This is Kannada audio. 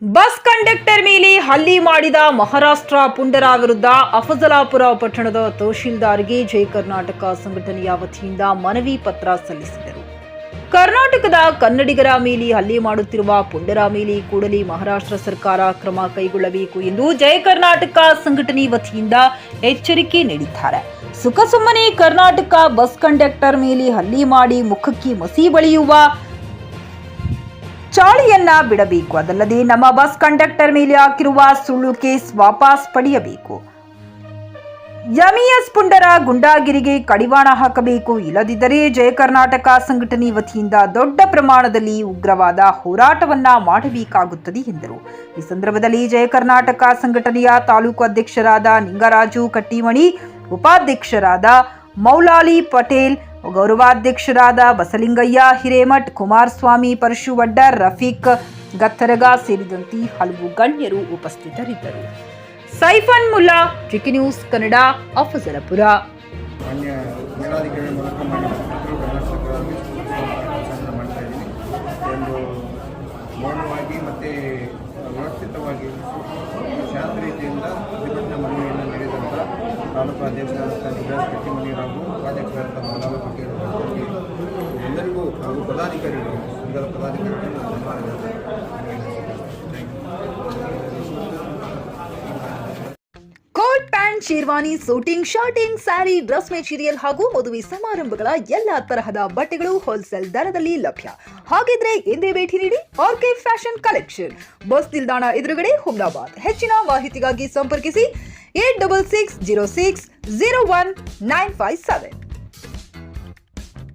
ಬಸ್ ಕಂಡಕ್ಟರ್ ಮೇಲೆ ಹಲ್ಲೆ ಮಾಡಿದ ಮಹಾರಾಷ್ಟ್ರ ಪುಂಡರ ವಿರುದ್ಧ ಅಫಜಲಾಪುರ ಪಟ್ಟಣದ ತಹಶೀಲ್ದಾರ್ಗೆ ಜೈ ಕರ್ನಾಟಕ ಸಂಘಟನೆಯ ವತಿಯಿಂದ ಮನವಿ ಪತ್ರ ಸಲ್ಲಿಸಿದರು. ಕರ್ನಾಟಕದ ಕನ್ನಡಿಗರ ಮೇಲೆ ಹಲ್ಲೆ ಮಾಡುತ್ತಿರುವ ಪುಂಡರ ಮೇಲೆ ಕೂಡಲೇ ಮಹಾರಾಷ್ಟ್ರ ಸರ್ಕಾರ ಕ್ರಮ ಕೈಗೊಳ್ಳಬೇಕು ಎಂದು ಜೈ ಕರ್ನಾಟಕ ಸಂಘಟನೆ ವತಿಯಿಂದ ಎಚ್ಚರಿಕೆ ನೀಡಿದ್ದಾರೆ. ಸುಖಸುಮ್ಮನೆ ಕರ್ನಾಟಕ ಬಸ್ ಕಂಡಕ್ಟರ್ ಮೇಲೆ ಹಲ್ಲೆ ಮಾಡಿ ಮುಖಕ್ಕೆ ಮಸಿ ಬಳಿಯುವ ಚಾಳಿಯನ್ನ ಬಿಡಬೇಕು. ಅದಲ್ಲದೆ ನಮ್ಮ ಬಸ್ ಕಂಡಕ್ಟರ್ ಮೇಲೆ ಹಾಕಿರುವ ಸುಳ್ಳು ಕೇಸ್ ವಾಪಸ್ ಪಡೆಯಬೇಕು. ಎಂಇಎಸ್ ಪುಂಡರ ಗುಂಡಾಗಿರಿಗೆ ಕಡಿವಾಣ ಹಾಕಬೇಕು. ಇಲ್ಲದಿದ್ದರೆ ಜಯ ಕರ್ನಾಟಕ ಸಂಘಟನೆ ವತಿಯಿಂದ ದೊಡ್ಡ ಪ್ರಮಾಣದಲ್ಲಿ ಉಗ್ರವಾದ ಹೋರಾಟವನ್ನ ಮಾಡಬೇಕಾಗುತ್ತದೆ ಎಂದರು. ಈ ಸಂದರ್ಭದಲ್ಲಿ ಜಯ ಕರ್ನಾಟಕ ಸಂಘಟನೆಯ ತಾಲೂಕು ಅಧ್ಯಕ್ಷರಾದ ನಿಂಗರಾಜು ಕಟ್ಟಿಮಣಿ, ಉಪಾಧ್ಯಕ್ಷರಾದ ಮೌಲಾಲಿ ಪಟೇಲ್, ಗೌರವಾಧ್ಯಕ್ಷರಾದ ಬಸಲಿಂಗಯ್ಯ ಹಿರೇಮಠ್, ಕುಮಾರಸ್ವಾಮಿ ಪರಶುವಡ್ಡರ್, ರಫೀಕ್ ಗತ್ತರಗ ಸೇರಿದಂತೆ ಹಲವು ಗಣ್ಯರು ಉಪಸ್ಥಿತರಿದ್ದರು. ಸೈಫನ್ ಮುಲ್ಲಾ, ಟಿಕಿ ನ್ಯೂಸ್ ಕನ್ನಡ, ಅಫಜಲಪುರ. ಮಾನ್ಯ ಮೇಲಾಧಿಕಾರಿ ಮೂಲಕ ಕರ್ನಾಟಕ ಸರ್ಕಾರದಲ್ಲಿ ಮಾಡ್ತಾ ಇದ್ದೀನಿ. ಒಂದು ಮೌನವಾಗಿ ಮತ್ತು ವ್ಯವಸ್ಥಿತವಾಗಿ ಶಾಂತ ರೀತಿಯಿಂದ ಪ್ರತಿಭಟನಾ ಮನವಿಯನ್ನು ನೀಡಿದಂಥ ತಾಲೂಕು ಅಧ್ಯಕ್ಷರಾದಂಥ ನಿರಾಜ್ ಕಟ್ಟಿಮನಿ ಹಾಗೂ ಉಪಾಧ್ಯಕ್ಷರಾದಂಥ ಮೌಲಾಲಿ ಪಟೇಲ್ ಎಲ್ಲರಿಗೂ ಹಾಗೂ ಪದಾಧಿಕಾರಿಗಳು ಸಂಘದ ಪದಾಧಿಕಾರಿಗಳು ಧನ್ಯವಾದಗಳು. Coat pant, sherwani, suiting, shirting, sari, dress material ಹಾಗೂ ಮದುವೆ ಸಮಾರಂಭಗಳ ಎಲ್ಲಾ ತರಹದ ಬಟ್ಟೆಗಳು ಹೋಲ್ಸೇಲ್ ದರದಲ್ಲಿ ಲಭ್ಯ. ಹಾಗಿದ್ರೆ ಎಂದೇ ಭೇಟಿ ನೀಡಿ ಆರ್ಕೆ ಫ್ಯಾಷನ್ ಕಲೆಕ್ಷನ್, ಬಸ್ ನಿಲ್ದಾಣ ಎದುರುಗಡೆ, ಹುಮ್ನಾಬಾದ್. ಹೆಚ್ಚಿನ ಮಾಹಿತಿಗಾಗಿ ಸಂಪರ್ಕಿಸಿ 8660601957.